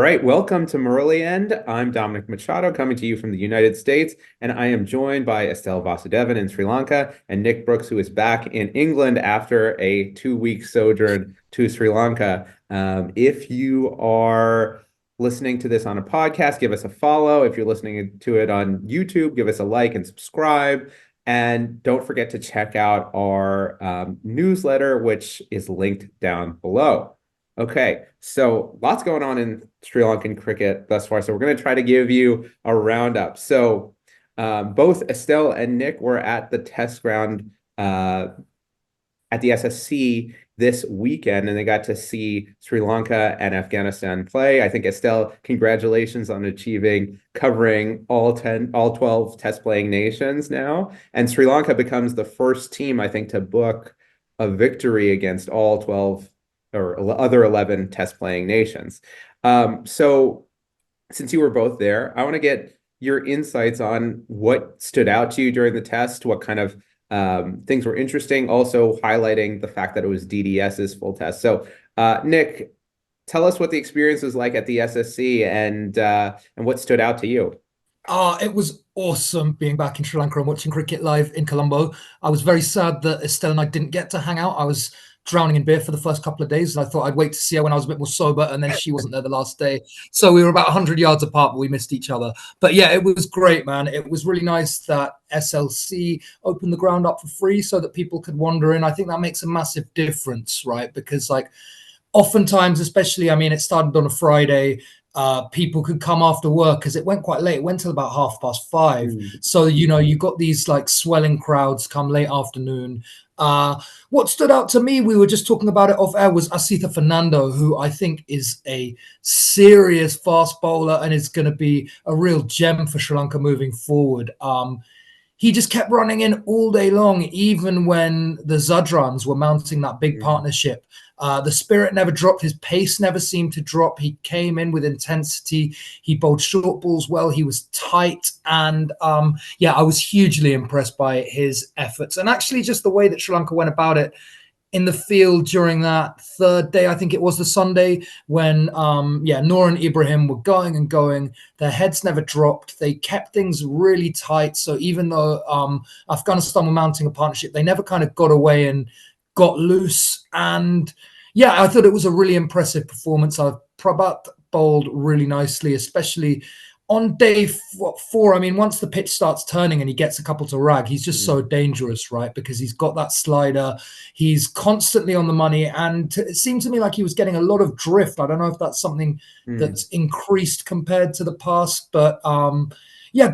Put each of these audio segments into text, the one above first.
right, welcome to Merliend. I'm Dominic Machado coming to you from the United States, and I am joined by Estelle Vasudevan in Sri Lanka and Nick Brooks, who is back in England after a 2 week sojourn to Sri Lanka. If you are listening to this on a podcast, give us a follow. If you're listening to it on YouTube, give us a like and subscribe. And don't forget to check out our newsletter, which is linked down below. Okay, so lots going on in Sri Lankan cricket thus far. So we're going to try to give you a roundup. So both Estelle and Nick were at the test ground at the SSC this weekend, and they got to see Sri Lanka and Afghanistan play. I think Estelle, congratulations on achieving covering all 12 test playing nations now. And Sri Lanka becomes the first team, I think, to book a victory against all 12 or other 11 test playing nations. So since you were both there, I want to get your insights on what stood out to you during the test, what kind of things were interesting, also highlighting the fact that it was DDS's full test. So Nick, tell us what the experience was like at the SSC and what stood out to you. It was awesome being back in Sri Lanka and watching cricket live in Colombo. I was very sad that Estelle and I didn't get to hang out. I was drowning in beer for the first couple of days, and I thought I'd wait to see her when I was a bit more sober, and then she wasn't there the last day. So we were about 100 yards apart, but we missed each other. But yeah, it was great, man. It was really nice that SLC opened the ground up for free so that people could wander in. I think that makes a massive difference, right? Because oftentimes, especially, I mean, it started on a Friday. People could come after work because it went quite late. It went till about 5:30. So, you got these swelling crowds come late afternoon. What stood out to me, we were just talking about it off air, was Asitha Fernando, who I think is a serious fast bowler and is going to be a real gem for Sri Lanka moving forward. He just kept running in all day long, even when the Zadrans were mounting that big partnership. The spirit never dropped. His pace never seemed to drop. He came in with intensity. He bowled short balls well. He was tight. And I was hugely impressed by his efforts. And actually just the way that Sri Lanka went about it in the field during that third day, I think it was the Sunday, when Noor and Ibrahim were going and going. Their heads never dropped. They kept things really tight. So even though Afghanistan were mounting a partnership, they never kind of got away and got loose. And yeah, I thought it was a really impressive performance. Prabhat bowled really nicely, especially on day four. I mean, once the pitch starts turning and he gets a couple to rag, he's just so dangerous, right? Because he's got that slider. He's constantly on the money. And it seemed to me like he was getting a lot of drift. I don't know if that's something that's increased compared to the past, but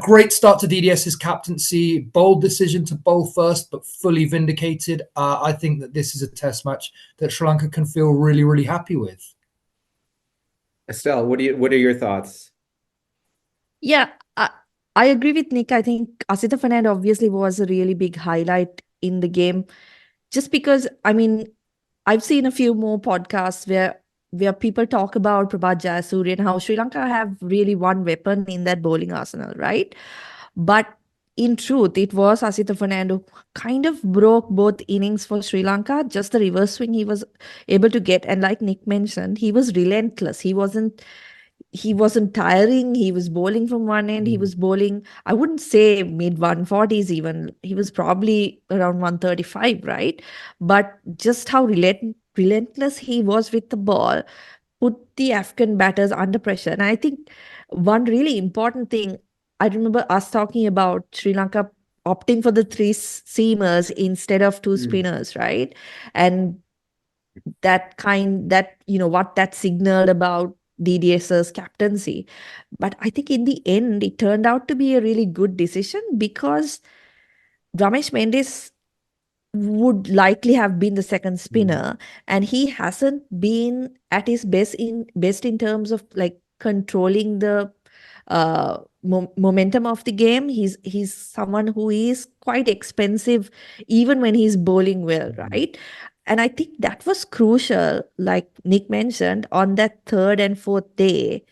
great start to DDS's captaincy. Bold decision to bowl first, but fully vindicated. I think that this is a test match that Sri Lanka can feel really, really happy with. Estelle, what are your thoughts? Yeah, I agree with Nick. I think Asitha Fernand obviously was a really big highlight in the game, just because, I mean, I've seen a few more podcasts where people talk about Prabhat Jayasuriya and how Sri Lanka have really one weapon in that bowling arsenal, right? But in truth, it was Asitha Fernand who kind of broke both innings for Sri Lanka. Just the reverse swing he was able to get. And like Nick mentioned, he was relentless. He wasn't tiring. He was bowling from one end. He was bowling, I wouldn't say mid 140s even. He was probably around 135, right? But just how relentless he was with the ball put the Afghan batters under pressure. And I think one really important thing, I remember us talking about Sri Lanka opting for the three seamers instead of two spinners, right? And what that signaled about DDS's captaincy. But I think in the end, it turned out to be a really good decision because Ramesh Mendes would likely have been the second spinner, and he hasn't been at his best in terms of controlling the momentum of the game. He's someone who is quite expensive even when he's bowling well, right? And I think that was crucial, like Nick mentioned, on that third and fourth day.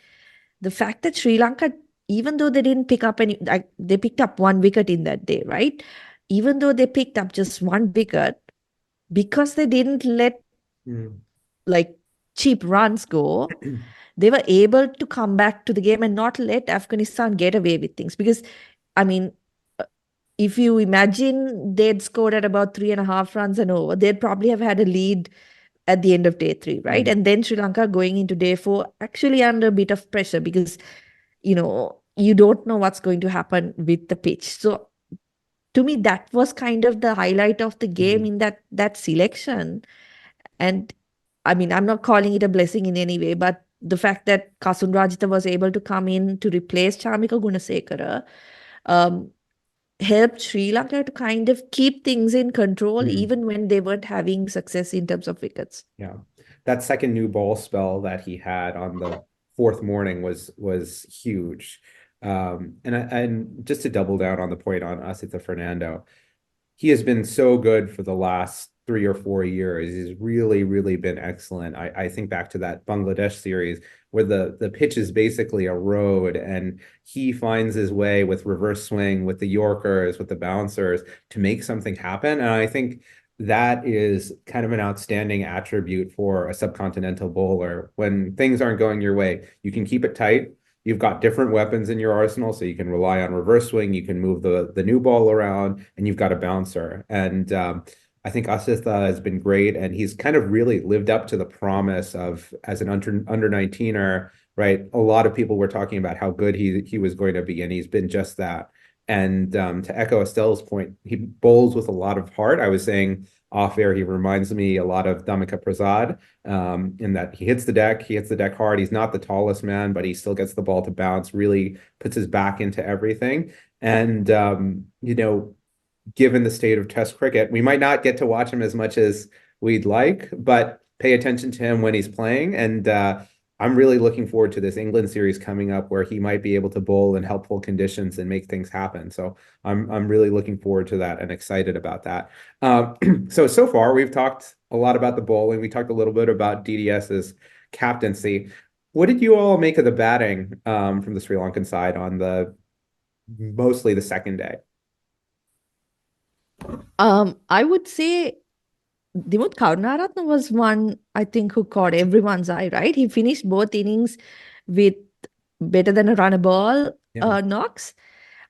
The fact that Sri Lanka, even though they didn't pick up they picked up one wicket in that day, right? Even though they picked up just one wicket, because they didn't let cheap runs go, they were able to come back to the game and not let Afghanistan get away with things. Because, I mean, if you imagine they'd scored at about 3.5 runs and over, they'd probably have had a lead at the end of day 3, right? Mm. And then Sri Lanka going into day 4, actually under a bit of pressure because, you don't know what's going to happen with the pitch. So to me, that was kind of the highlight of the game in that selection. And I mean, I'm not calling it a blessing in any way, but the fact that Kasun Rajitha was able to come in to replace Chamika Gunasekara helped Sri Lanka to kind of keep things in control, even when they weren't having success in terms of wickets. Yeah. That second new ball spell that he had on the fourth morning was huge. And just to double down on the point on Asitha Fernando, he has been so good for the last 3 or 4 years. He's really, really been excellent. I think back to that Bangladesh series where the pitch is basically a road and he finds his way with reverse swing, with the Yorkers, with the bouncers to make something happen. And I think that is kind of an outstanding attribute for a subcontinental bowler. When things aren't going your way, you can keep it tight. You've got different weapons in your arsenal, so you can rely on reverse swing, you can move the new ball around, and you've got a bouncer. And I think Asitha has been great, and he's kind of really lived up to the promise of as an under 19er, right? A lot of people were talking about how good he was going to be, and he's been just that. And to echo Estelle's point, he bowls with a lot of heart. I was saying off air, he reminds me a lot of Damika Prasad in that he hits the deck hard. He's not the tallest man, but he still gets the ball to bounce, really puts his back into everything. And, given the state of Test cricket, we might not get to watch him as much as we'd like, but pay attention to him when he's playing. And I'm really looking forward to this England series coming up where he might be able to bowl in helpful conditions and make things happen. So I'm really looking forward to that and excited about that. So far we've talked a lot about the bowling. We talked a little bit about DDS's captaincy. What did you all make of the batting from the Sri Lankan side on mostly the second day? I would say Dimut Karunaratne was one, I think, who caught everyone's eye, right? He finished both innings with better than a run a ball knocks.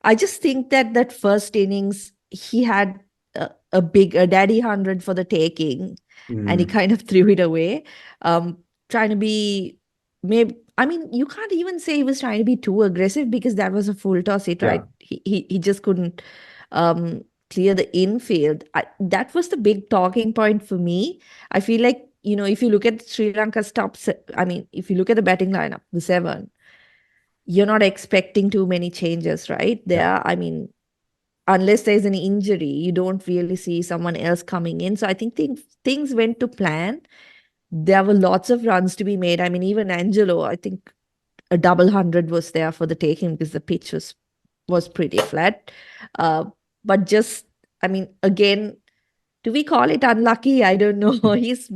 I just think that first innings, he had a daddy 100 for the taking, and he kind of threw it away. Trying to be, maybe, I mean, you can't even say he was trying to be too aggressive because that was a full toss hit, right? He just couldn't clear the infield. That was the big talking point for me. I feel like, if you look at Sri Lanka's if you look at the batting lineup, the 7, you're not expecting too many changes, right? Unless there's an injury, you don't really see someone else coming in. So I think things went to plan. There were lots of runs to be made. I mean, even Angelo, I think a double 100 was there for the taking because the pitch was pretty flat. But just, again, do we call it unlucky? I don't know. He's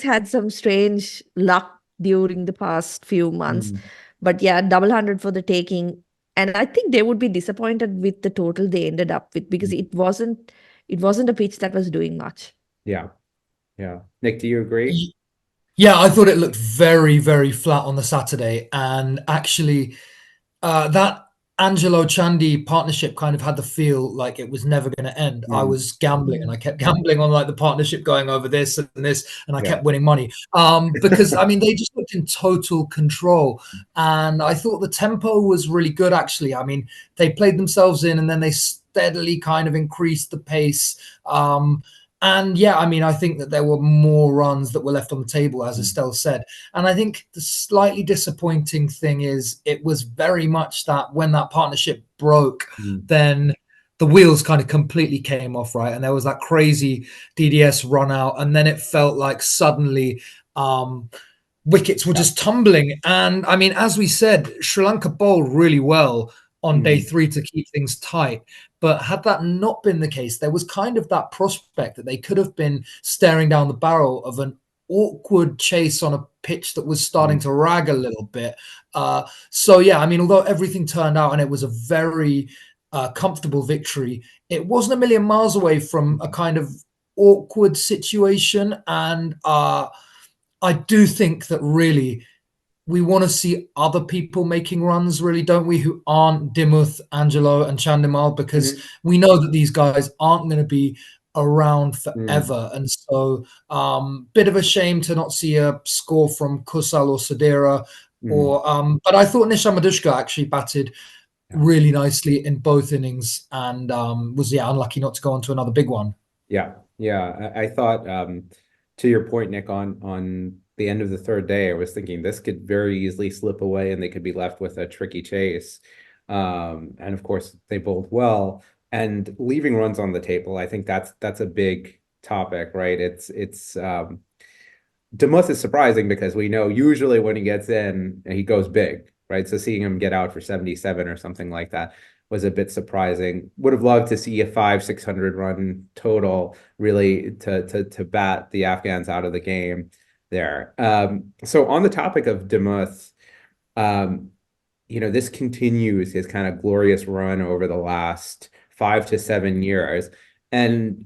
had some strange luck during the past few months. But yeah, double 100 for the taking. And I think they would be disappointed with the total they ended up with because it wasn't a pitch that was doing much. Yeah. Nick, do you agree? Yeah, I thought it looked very, very flat on the Saturday. And actually, that Angelo Chandy partnership kind of had the feel like it was never going to end. I was gambling and I kept gambling on like the partnership going over this and this, and I kept winning money. Because they just looked in total control. And I thought the tempo was really good, actually. I mean, they played themselves in and then they steadily kind of increased the pace. And yeah, I think that there were more runs that were left on the table, as Estelle said. And I think the slightly disappointing thing is it was very much that when that partnership broke, then the wheels kind of completely came off, right? And there was that crazy DDS run out. And then it felt like suddenly wickets were just tumbling. And as we said, Sri Lanka bowled really well on day 3 to keep things tight. But had that not been the case, there was kind of that prospect that they could have been staring down the barrel of an awkward chase on a pitch that was starting to rag a little bit. So yeah, although everything turned out and it was a very comfortable victory, it wasn't a million miles away from a kind of awkward situation. And I do think that really we want to see other people making runs, really, don't we? Who aren't Dimuth, Angelo, and Chandimal, because we know that these guys aren't going to be around forever. And so, bit of a shame to not see a score from Kusal or Sadira. But I thought Nisha Madushka actually batted really nicely in both innings and was unlucky not to go on to another big one. I thought to your point, Nick, on the end of the third day, I was thinking this could very easily slip away and they could be left with a tricky chase. And of course, they bowled well and leaving runs on the table. I think that's a big topic, right? It's Demuth is surprising because we know usually when he gets in, he goes big, right? So seeing him get out for 77 or something like that was a bit surprising. Would have loved to see a 500-600 run total really to bat the Afghans out of the game there. So on the topic of Demuth, this continues his kind of glorious run over the last 5 to 7 years. And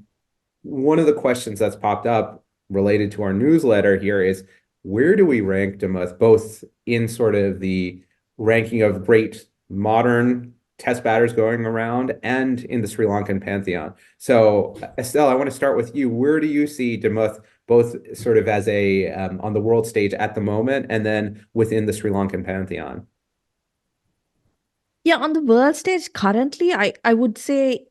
one of the questions that's popped up related to our newsletter here is, where do we rank Demuth, both in sort of the ranking of great modern test batters going around and in the Sri Lankan pantheon? So Estelle, I want to start with you. Where do you see Demuth both sort of as a on the world stage at the moment and then within the Sri Lankan pantheon? Yeah, on the world stage currently, I would say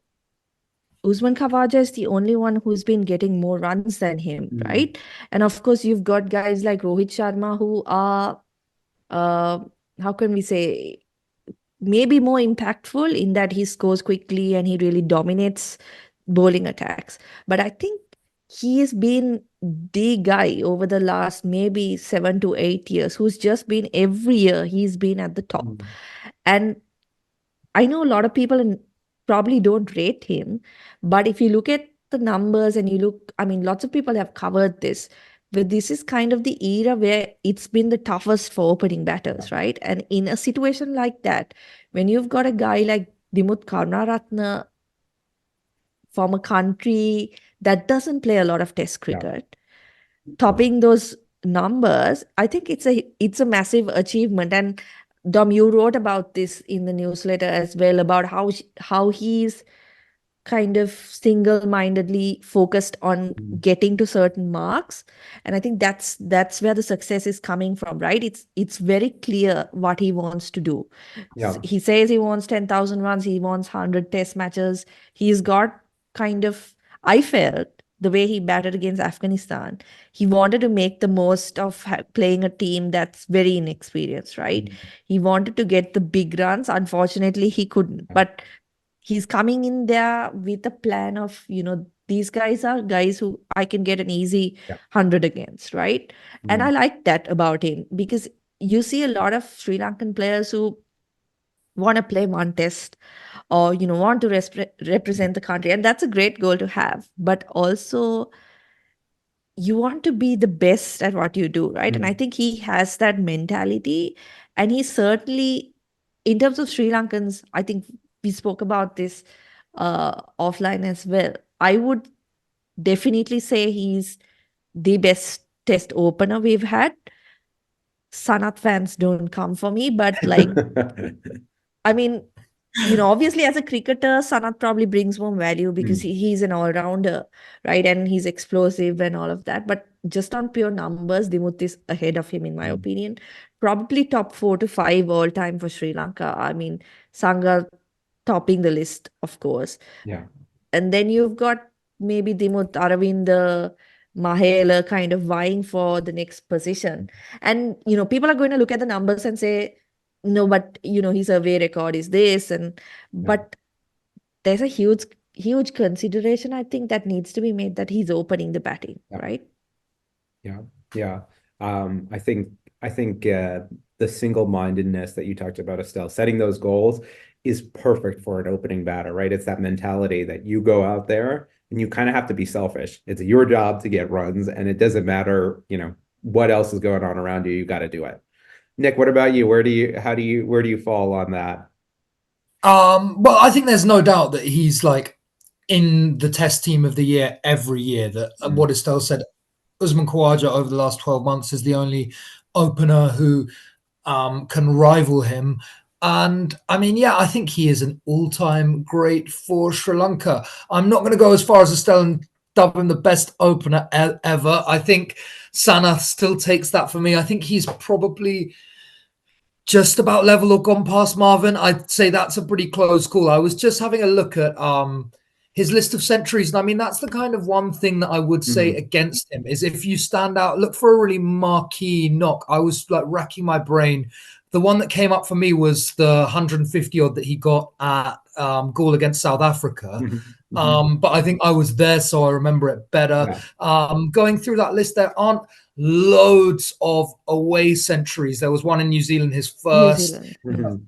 Usman Khawaja is the only one who's been getting more runs than him, right? And of course, you've got guys like Rohit Sharma who are, how can we say, maybe more impactful in that he scores quickly and he really dominates bowling attacks. But I think he has been the guy over the last maybe 7 to 8 years who's just been every year he's been at the top. And I know a lot of people probably don't rate him, but if you look at the numbers and you look, I mean, lots of people have covered this, but this is kind of the era where it's been the toughest for opening batters, right? And in a situation like that, when you've got a guy like Dimuth Karunaratne from a country that doesn't play a lot of test cricket, topping those numbers, I think it's a massive achievement. And Dom, you wrote about this in the newsletter as well, about how he's kind of single-mindedly focused on getting to certain marks. And I think that's where the success is coming from, right? It's very clear what he wants to do. He says he wants 10,000 runs, he wants 100 test matches. He's got kind of, I felt, the way he batted against Afghanistan, he wanted to make the most of playing a team that's very inexperienced, right? He wanted to get the big runs. Unfortunately, he couldn't. But he's coming in there with a plan of, these guys are guys who I can get an easy 100 against, right? And I like that about him, because you see a lot of Sri Lankan players who want to play one test or, want to represent the country. And that's a great goal to have. But also, you want to be the best at what you do, right? And I think he has that mentality. And he certainly, in terms of Sri Lankans, I think we spoke about this offline as well. I would definitely say he's the best test opener we've had. Sanath fans don't come for me, but I mean, obviously as a cricketer, Sanath probably brings more value because he's an all-rounder, right? And he's explosive and all of that. But just on pure numbers, Dimuth is ahead of him, in my opinion. Probably top 4 to 5 all-time for Sri Lanka. I mean, Sangha topping the list, of course. And then you've got maybe Dimuth, Aravind, Mahela kind of vying for the next position. And, people are going to look at the numbers and say, no, but, his away record is this. But there's a huge consideration, I think, that needs to be made, that he's opening the batting, right? I think the single-mindedness that you talked about, Estelle, setting those goals is perfect for an opening batter, right? It's that mentality that you go out there and you kind of have to be selfish. It's your job to get runs, and it doesn't matter, what else is going on around you. You got to do it. Nick, what about you? Where do you fall on that? Well, I think there's no doubt that he's in the test team of the year every year. That what Estelle said Usman Khawaja over the last 12 months is the only opener who can rival him. And I mean, yeah, I think he is an all-time great for Sri Lanka. I'm not going to go as far as Estelle and dub him the best opener ever. I think Sanath still takes that for me. I think he's probably just about level or gone past Marvin. I'd say that's a pretty close call. I was just having a look at his list of centuries, and I mean that's the kind of one thing that I would say Mhm. against him is if you stand out, look for a really marquee knock. I was like racking my brain. The one that came up for me was the 150 odd that he got at goal against South Africa. Mhm. Mhm. But I think I was there, so I remember it better. Yeah. Going through that list, there aren't loads of away centuries. There was one in New Zealand, his New first, Zealand. Mhm.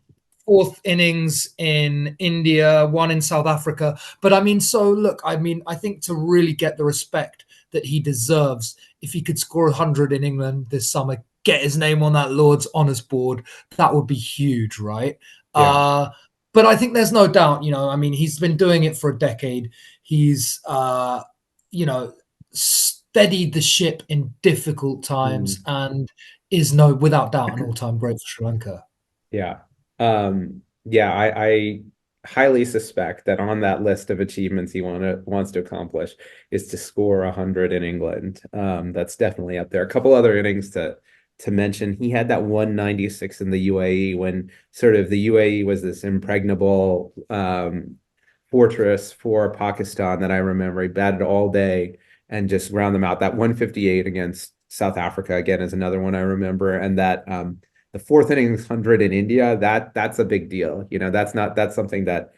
fourth innings in India, one in South Africa. But I mean, so look, I mean, I think to really get the respect that he deserves, if he could score 100 in England this summer, get his name on that Lord's honours board, that would be huge, right? Yeah. But I think there's no doubt, I mean, he's been doing it for a decade. He's, steadied the ship in difficult times Mhm. and is without doubt, an all-time great for Sri Lanka. Yeah. Yeah, I highly suspect that on that list of achievements he wants to accomplish is to score 100 in England. That's definitely up there. A couple other innings to mention. He had that 196 in the UAE when sort of the UAE was this impregnable fortress for Pakistan that I remember. He batted all day and just ground them out. That 158 against South Africa again is another one I remember, and that the fourth innings 100 in India, that's a big deal. That's something that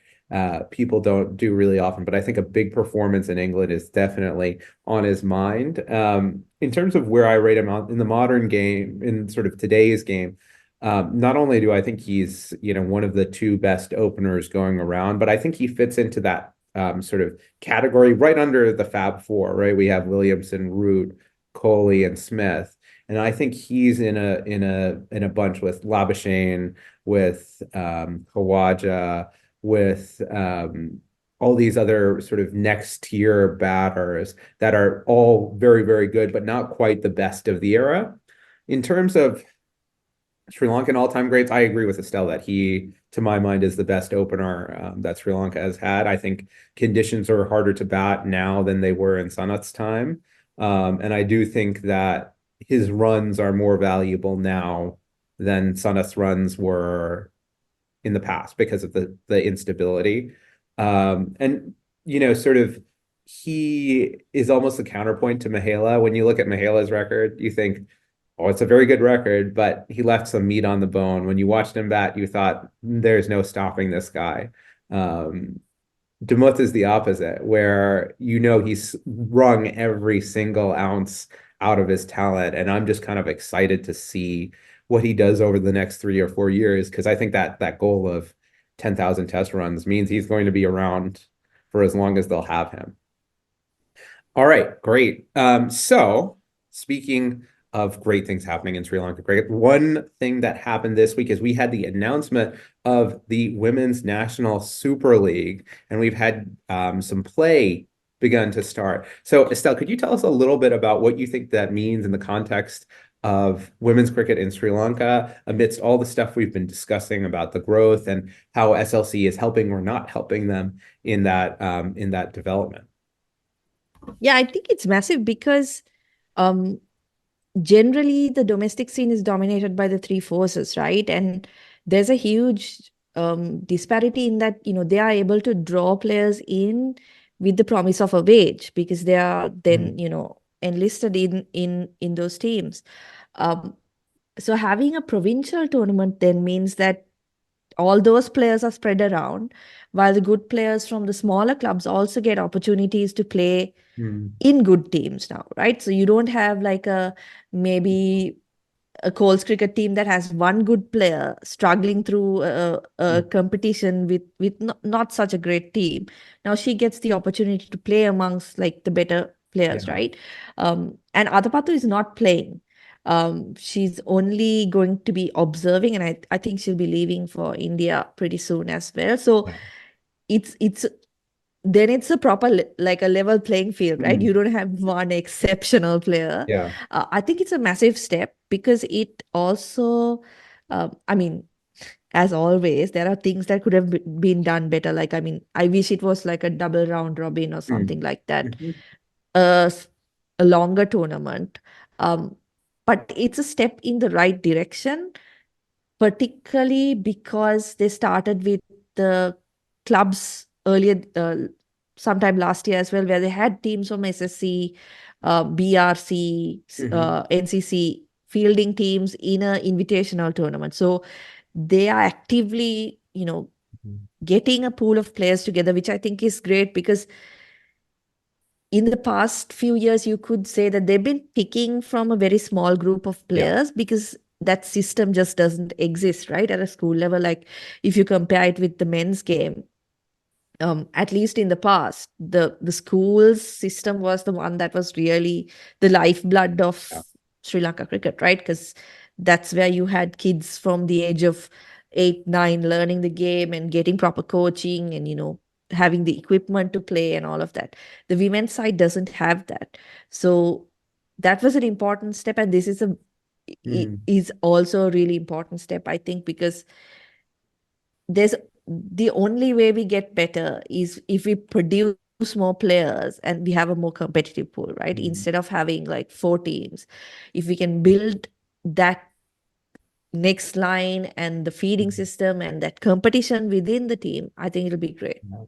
people don't do really often, but I think a big performance in England is definitely on his mind. In terms of where I rate him in the modern game, in sort of today's game, not only do I think he's, one of the two best openers going around, but I think he fits into that sort of category right under the Fab Four, right? We have Williamson, Root, Kohli, and Smith. And I think he's in a bunch with Labuschagne, with Khawaja, with all these other sort of next tier batters that are all very, very good, but not quite the best of the era. In terms of Sri Lankan all-time greats, I agree with Estelle that he, to my mind, is the best opener that Sri Lanka has had. I think conditions are harder to bat now than they were in Sanath's time. And I do think that his runs are more valuable now than Sanath's runs were in the past because of the instability. And, sort of he is almost a counterpoint to Mahela. When you look at Mahela's record, you think, oh, it's a very good record, but he left some meat on the bone. When you watched him bat, you thought, there's no stopping this guy. Demuth is the opposite, where he's wrung every single ounce out of his talent. And I'm just kind of excited to see what he does over the next 3 or 4 years, because I think that goal of 10,000 test runs means he's going to be around for as long as they'll have him. All right, great. So speaking of great things happening in Sri Lanka, great. One thing that happened this week is we had the announcement of the Women's National Super League, and we've had some play begun to start. So Estelle, could you tell us a little bit about what you think that means in the context of women's cricket in Sri Lanka, amidst all the stuff we've been discussing about the growth and how SLC is helping or not helping them in that development? Yeah, I think it's massive because um, generally the domestic scene is dominated by the three forces, right? And there's a huge disparity in that, they are able to draw players in with the promise of a wage because they are then, enlisted in those teams. Um, so having a provincial tournament then means that all those players are spread around, while the good players from the smaller clubs also get opportunities to play Mm. in good teams now, right? So you don't have like maybe a Coles cricket team that has one good player struggling through a competition with not such a great team. Now she gets the opportunity to play amongst like the better players, Yeah. right? And Adapatu is not playing. She's only going to be observing, and I think she'll be leaving for India pretty soon as well. So Yeah. it's then it's a proper like a level playing field, right? Mm. You don't have one exceptional player. Yeah. I think it's a massive step because it also, I mean, as always, there are things that could have been done better. Like, I mean, I wish it was like a double round robin or Mm. something like that, Mhm. a, a longer tournament. Um, but it's a step in the right direction, particularly because they started with the clubs earlier, sometime last year as well, where they had teams from SSC, BRC, Mhm. NCC fielding teams in a invitational tournament. So they are actively, Mhm. getting a pool of players together, which I think is great because in the past few years, you could say that they've been picking from a very small group of Yeah. players because that system just doesn't exist, right? At a school level, like if you compare it with the men's game, at least in the past, the schools system was the one that was really the lifeblood Yeah. of Sri Lanka cricket, right? Because that's where you had kids from the age of 8, 9 learning the game and getting proper coaching and having the equipment to play and all of that. The women's side doesn't have that, so that was an important step, and this Mm. is also a really important step, I think, because there's the only way we get better is if we produce more players and we have a more competitive pool, right? Mm. Instead of having like 4 teams, if we can build that next line and the feeding Mm. system and that competition within the team, I think it'll be great. Yeah.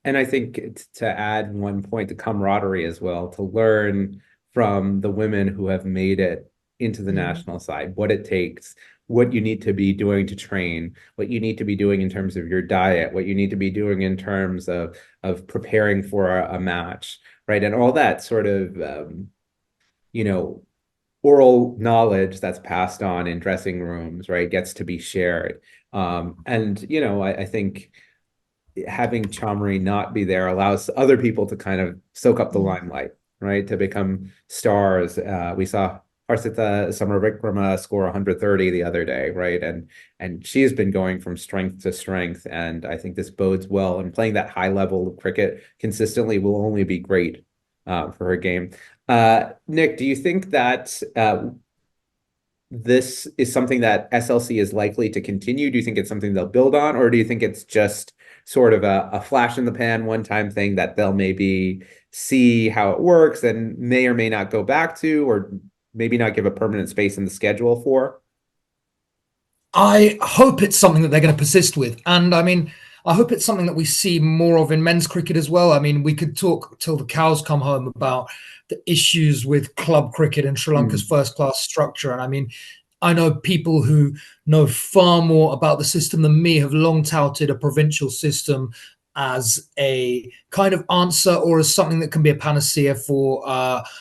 And I think to add one point, the camaraderie as well, to learn from the women who have made it into the Mm. national side, what it takes, what you need to be doing to train, what you need to be doing in terms of your diet, what you need to be doing in terms of preparing for a match, right? And all that sort of you know, oral knowledge that's passed on in dressing rooms, right, gets to be shared. And I think having Chamri not be there allows other people to kind of soak up the Mm. limelight, right? To become stars. We saw Asitha Samaravikrama score 130 the other day, right? And she's been going from strength to strength, and I think this bodes well. And playing that high level of cricket consistently will only be great for her game. Nick, do you think that this is something that SLC is likely to continue? Do you think it's something they'll build on, or do you think it's just sort of a flash in the pan, one-time thing that they'll maybe see how it works and may or may not go back to, or maybe not give a permanent space in the schedule for? I hope it's something that they're going to persist with. And I mean, I hope it's something that we see more of in men's cricket as well. I mean, we could talk till the cows come home about the issues with club cricket in Sri Lanka's Mm. first class structure. And I mean, I know people who know far more about the system than me have long touted a provincial system as a kind of answer or as something that can be a panacea for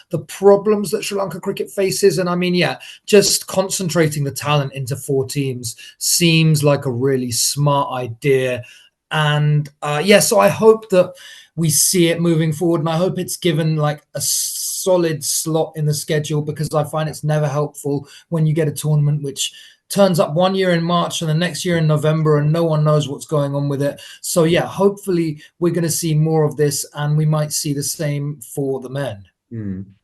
the problems that Sri Lanka cricket faces. And I mean, yeah, just concentrating the talent into 4 teams seems like a really smart idea. And yeah, so I hope that we see it moving forward, and I hope it's given like a solid slot in the schedule, because I find it's never helpful when you get a tournament which turns up one year in March and the next year in November and no one knows what's going on with it. So yeah, hopefully we're going to see more of this, and we might see the same for the men.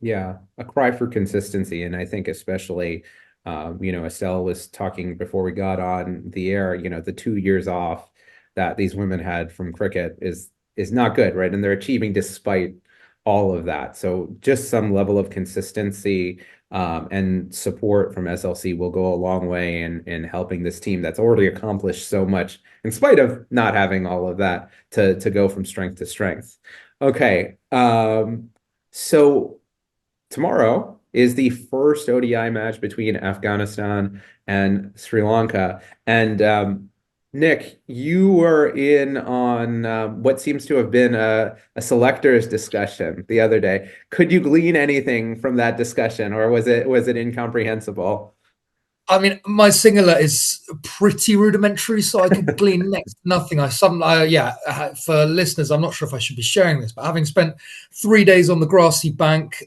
Yeah, a cry for consistency. And I think especially, Estelle was talking before we got on the air, the 2 years off that these women had from cricket is not good, right? And they're achieving despite all of that. So just some level of consistency and support from SLC will go a long way in helping this team that's already accomplished so much in spite of not having all of that to go from strength to strength. Okay. So tomorrow is the first ODI match between Afghanistan and Sri Lanka. And Nick, you were in on what seems to have been a selectors discussion the other day. Could you glean anything from that discussion, or was it incomprehensible? I mean, my Singular is pretty rudimentary, so I could glean next to nothing. For listeners, I'm not sure if I should be sharing this, but having spent 3 days on the grassy bank,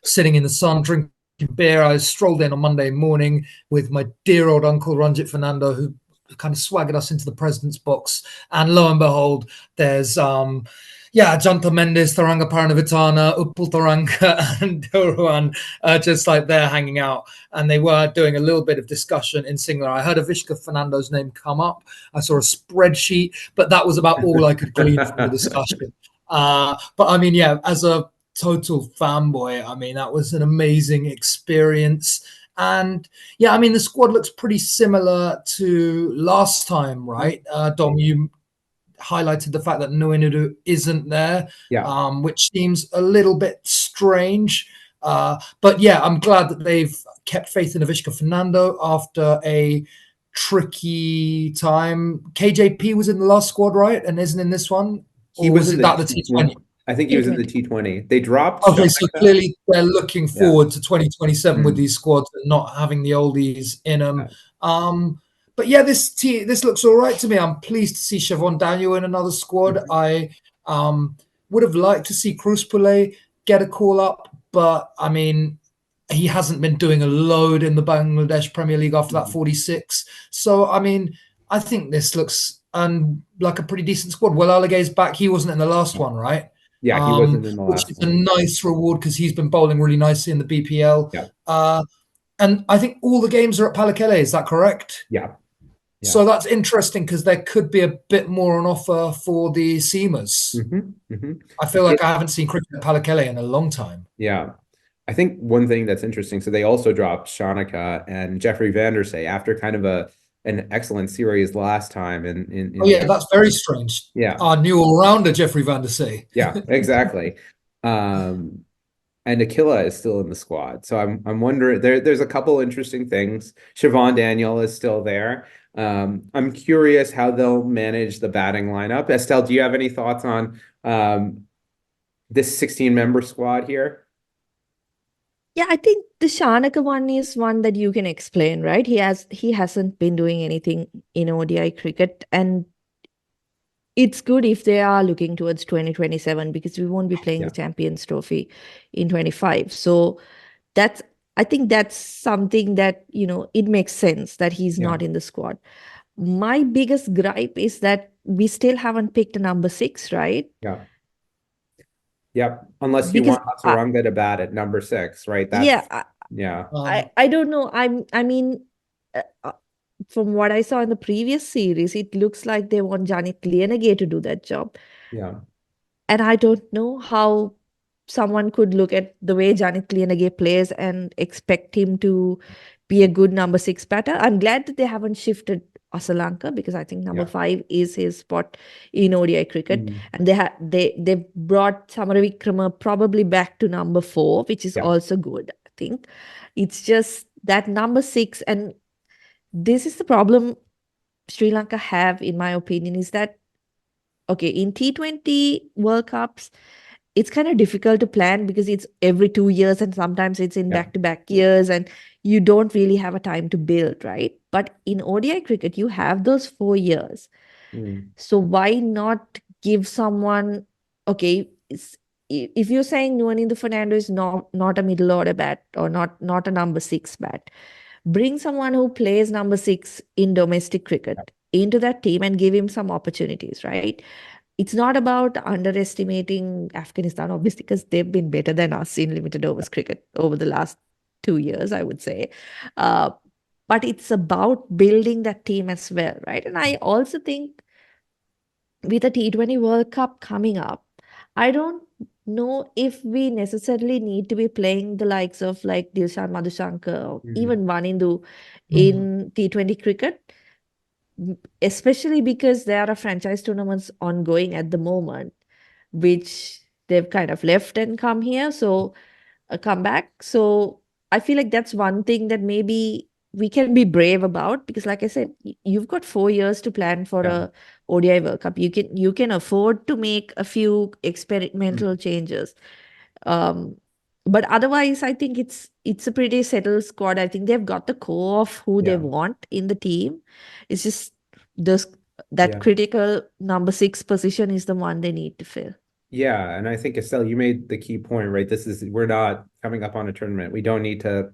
sitting in the sun, drinking beer, I strolled in on Monday morning with my dear old uncle Ranjit Fernando, who kind of swaggered us into the president's box. And lo and behold, there's Janta Mendes, Taranga Paranavitana, Upul Taranga, and Doruan just like they're hanging out. And they were doing a little bit of discussion in singular. I heard Avishka Fernando's name come up. I saw a spreadsheet, but that was about all I could glean from the discussion. But I mean, yeah, as a total fanboy, I mean, that was an amazing experience. And yeah, I mean, the squad looks pretty similar to last time, right? Dom, you highlighted the fact that Nuinudu isn't there, Yeah. which seems a little bit strange. But yeah, I'm glad that they've kept faith in Avishka Fernando after a tricky time. KJP was in the last squad, right? And isn't in this one? He Or was was in it the that the T20? I think he was in the T20. T20. They dropped Okay, so Shanaka. clearly they're looking Yeah. forward to 2027 with Mm. these squads and not having the oldies in them. Yeah. But yeah, this looks all right to me. I'm pleased to see Siobhan Daniel in another squad. I would have liked to see Cruz Pule get a call up, but I mean, he hasn't been doing a load in the Bangladesh Premier League after that 46. So I mean, I think this looks like a pretty decent squad. Will Alagay's back. He wasn't in the last one, right? Yeah, he wasn't in the Which last is a one. nice reward because he's been bowling really nicely in the BPL. Yeah. And I think all the games are at Pallekele. Is that correct? Yeah. Yeah. So that's interesting because there could be a bit more on offer for the Seamers. I feel like I haven't seen cricket at Pallekele in a long time. Yeah. I think one thing that's interesting, so they also dropped Shanaka and Jeffrey Vandersay after kind of an excellent series last time. Oh yeah, that's very strange. Yeah. Our new all-rounder, Jeffrey Vandersay. Yeah, exactly. And Aquila is still in the squad. So I'm wondering, there's a couple interesting things. Siobhan Daniel is still there. I'm curious how they'll manage the batting lineup. Estelle, do you have any thoughts on this 16-member squad here? Yeah, I think the Shanaka one is one that you can explain, right? He hasn't been doing anything in ODI cricket, and it's good if they are looking towards 2027 because we won't be playing the Champions Trophy in 25. So I think that's something that, it makes sense that he's not in the squad. My biggest gripe is that we still haven't picked a number 6, right? Yeah. Yep. Unless you want Hasaranga to bat at number 6, right? I don't know. I mean, from what I saw in the previous series, it looks like they want Janit Lienage to do that job. Yeah. And I don't know how someone could look at the way Janit Lienage plays and expect him to be a good number 6 batter. I'm glad that they haven't shifted Sri Lanka because I think number 5 is his spot in ODI cricket. And they brought Samaravikrama probably back to number 4, which is also good, I think. It's just that number 6, and this is the problem Sri Lanka have, in my opinion, is that, okay, in T20 World Cups, it's kind of difficult to plan because it's every 2 years and sometimes it's in back-to-back years and you don't really have a time to build, right? But in ODI cricket, you have those 4 years. So why not give someone, okay, if you're saying Nuanindu Fernando is not a middle order bat or not a number 6 bat, bring someone who plays number 6 in domestic cricket into that team and give him some opportunities, right? It's not about underestimating Afghanistan, obviously, because they've been better than us in limited overs cricket over the last 2 years, I would say. But it's about building that team as well, right? And I also think with the T20 World Cup coming up, I don't know if we necessarily need to be playing the likes of like Dilshan Madhushankar or even Vanindu in T20 cricket, especially because there are franchise tournaments ongoing at the moment, which they've kind of left and come here. So come back. So I feel like that's one thing that maybe we can be brave about because, like I said, you've got 4 years to plan for a ODI World Cup. You can afford to make a few experimental changes. But otherwise, I think it's a pretty settled squad. I think they've got the core of who they want in the team. It's just that critical number 6 position is the one they need to fill. Yeah, and I think Estelle, you made the key point, right? We're not coming up on a tournament. We don't need to,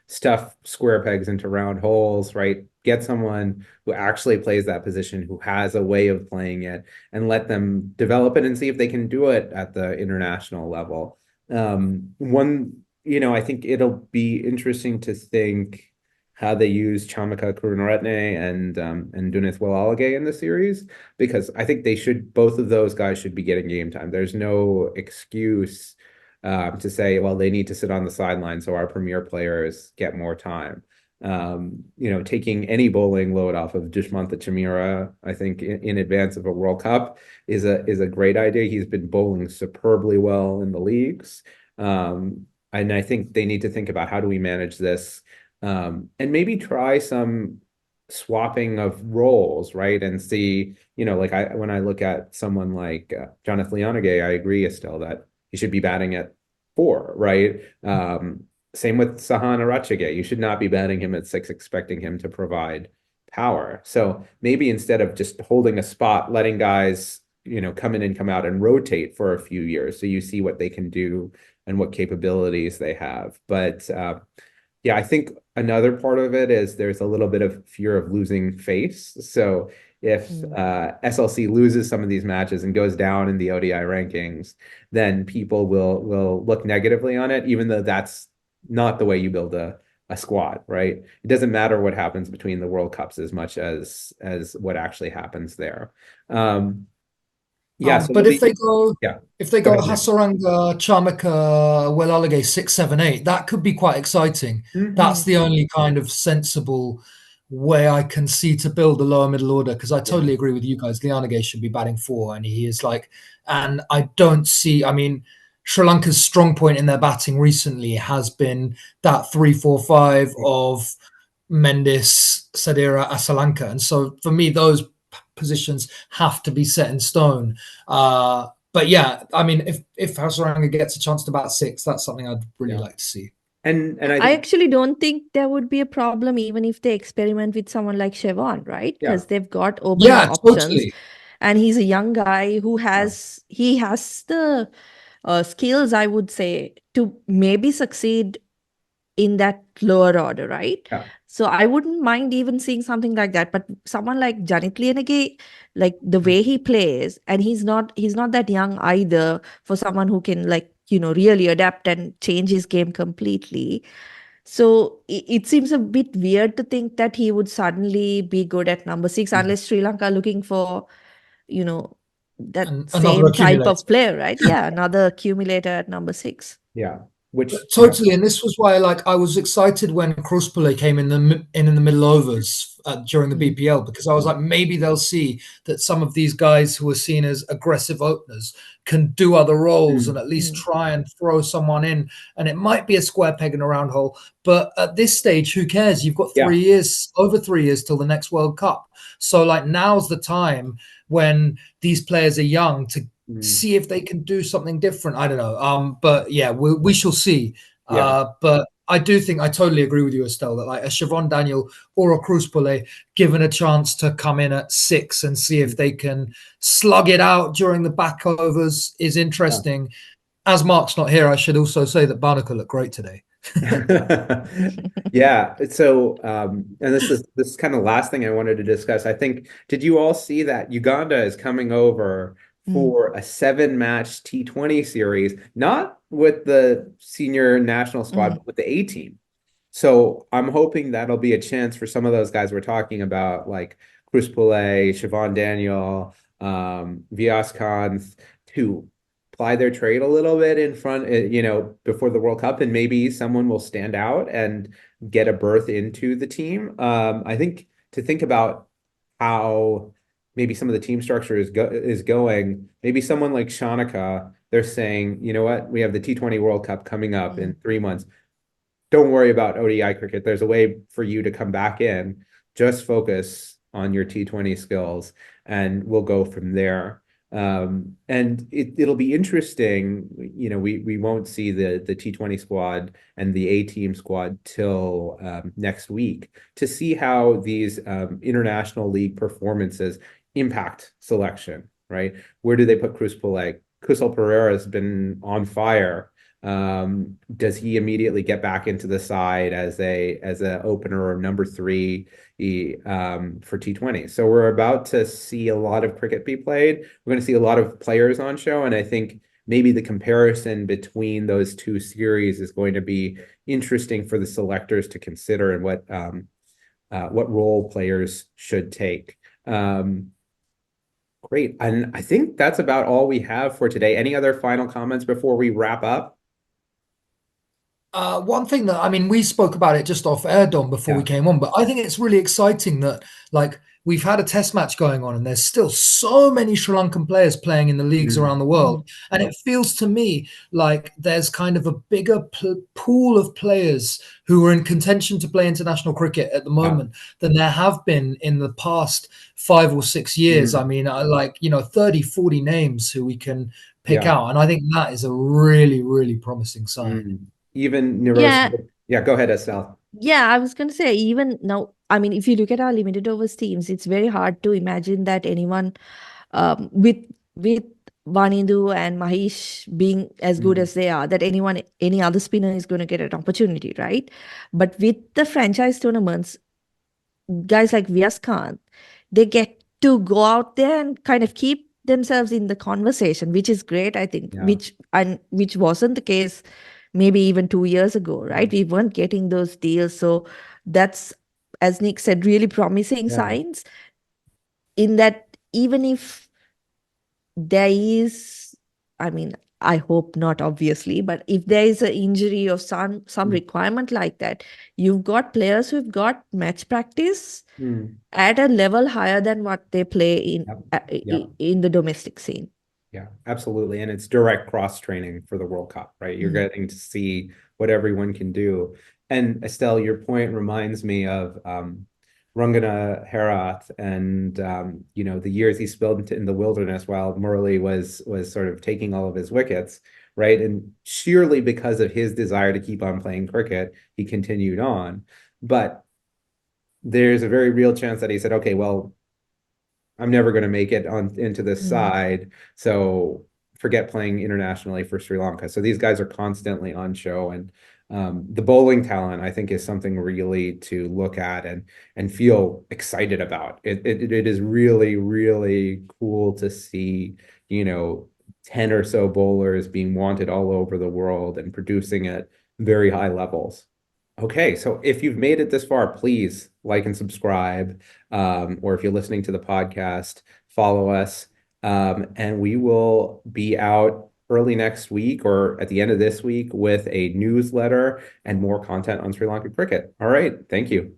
stuff square pegs into round holes, right? Get someone who actually plays that position, who has a way of playing it, and let them develop it and see if they can do it at the international level. I think it'll be interesting to think how they use Chamaka Karunaratne and Dunith Walalage in the series, because I think both of those guys should be getting game time. There's no excuse to say, well, they need to sit on the sideline so our premier players get more time. Taking any bowling load off of Dushmantha Chamira, I think in advance of a World Cup is a great idea. He's been bowling superbly well in the leagues. And I think they need to think about, how do we manage this? And maybe try some swapping of roles, right? And see, when I look at someone like Jonathan Leonagay, I agree, Estelle, that he should be batting at 4, right? Same with Sahan Arachage. You should not be batting him at 6, expecting him to provide power. So maybe instead of just holding a spot, letting guys, come in and come out and rotate for a few years, so you see what they can do and what capabilities they have. But yeah, I think another part of it is there's a little bit of fear of losing face. So if SLC loses some of these matches and goes down in the ODI rankings, then people will look negatively on it, even though that's not the way you build a squad, right? It doesn't matter what happens between the World Cups as much as what actually happens there. Yeah, so but if they go go ahead, Nick. Hasaranga, Chamaka, Walalage 6, 7, 8, that could be quite exciting. That's the only kind of sensible way I can see to build the lower middle order, because I totally agree with you guys. Leonagay should be batting 4, and he is and I don't see, Sri Lanka's strong point in their batting recently has been that 3-4-5 of Mendis, Sadira, Asalanka. And so for me, those positions have to be set in stone. But yeah, if Hasaranga gets a chance to bat 6, that's something I'd really like to see. And I actually don't think there would be a problem even if they experiment with someone like Chevon, right? Because they've got opening options. Totally. And he's a young guy who has the skills, I would say, to maybe succeed in that lower order, right? Yeah. So I wouldn't mind even seeing something like that. But someone like Janit Lienege, like the way he plays, and he's not that young either for someone who can really adapt and change his game completely. So it seems a bit weird to think that he would suddenly be good at number 6 unless Sri Lanka are looking for, that same type of player, right? Yeah, another accumulator at number 6. Yeah. Which totally, and this was why I was excited when Kruspele came in the middle overs during the BPL, because I was like, maybe they'll see that some of these guys who are seen as aggressive openers can do other roles and at least try and throw someone in, and it might be a square peg in a round hole. But at this stage, who cares? You've got over 3 years till the next World Cup. So now's the time when these players are young to see if they can do something different. I don't know. But yeah, we shall see. But I do think I totally agree with you, Estelle, that a Siobhan Daniel or a Kruspele given a chance to come in at 6 and see if they can slug it out during the back overs is interesting. As Mark's not here, I should also say that Barnacle looked great today. Yeah. So, and this is kind of last thing I wanted to discuss. I think, did you all see that Uganda is coming over for a 7-match T20 series, not with the senior national squad, but with the A team? So I'm hoping that'll be a chance for some of those guys we're talking about, like Kruspele, Siobhan Daniel, Vyas Khan, to ply their trade a little bit in front, before the World Cup, and maybe someone will stand out and get a berth into the team. I think to think about how maybe some of the team structure is going, maybe someone like Shanaka, they're saying, you know what, we have the T20 World Cup coming up in 3 months. Don't worry about ODI cricket. There's a way for you to come back in. Just focus on your T20 skills, and we'll go from there. And it'll be interesting. We won't see the T20 squad and the A team squad till next week to see how these international league performances impact selection, right? Where do they put Kruspele? Kusal Pereira has been on fire Does he immediately get back into the side as a opener or number three for T20? So we're about to see a lot of cricket be played. We're going to see a lot of players on show, and I think maybe the comparison between those two series is going to be interesting for the selectors to consider and what role players should take. Great. And I think that's about all we have for today. Any other final comments before we wrap up? One thing that I mean, we spoke about it just off air, Dom, before we Yeah. came on, but I think it's really exciting that like we've had a test match going on, and there's still so many Sri Lankan players playing in the leagues around the world, and it feels to me like there's kind of a bigger pool of players who are in contention to play international cricket at the Yeah. moment than there have been in the past 5 or 6 years. I mean, I like 30, 40 names who we can pick Yeah. out, and I think that is a really, really promising sign. Even Nirosh. Yeah, Yeah, go ahead, Estelle. yeah, I was going to say, even now, I mean, if you look at our limited overs teams, it's very hard to imagine that anyone with Vanindu and Mahesh being as good as they are, that any other spinner is going to get an opportunity, right? But with the franchise tournaments, guys like Vyas Khan, they get to go out there and kind of keep themselves in the conversation, which is great, I think, Yeah. which wasn't the case maybe even 2 years ago, right? We weren't getting those deals. So that's, as Nick said, really promising Yeah. signs in that even if there is, I mean, I hope not, obviously, but if there is an injury or some requirement like that, you've got players who've got match practice at a level higher than what they play Yep. Yep. in the domestic scene. Yeah, absolutely. And it's direct cross training for the World Cup, right? You're getting to see what everyone can do. And Estelle, your point reminds me of Rangana Herath and the years he spent in the wilderness while Murali was sort of taking all of his wickets, right? And sheerly because of his desire to keep on playing cricket, he continued on. But there's a very real chance that he said, okay, well, I'm never going to make it on into this side, so forget playing internationally for Sri Lanka. So these guys are constantly on show, and the bowling talent, I think, is something really to look at and feel excited about. It is really, really cool to see, 10 or so bowlers being wanted all over the world and producing at very high levels. Okay, so if you've made it this far, please like and subscribe. Or if you're listening to the podcast, follow us. And we will be out early next week or at the end of this week with a newsletter and more content on Sri Lanka cricket. All right, thank you.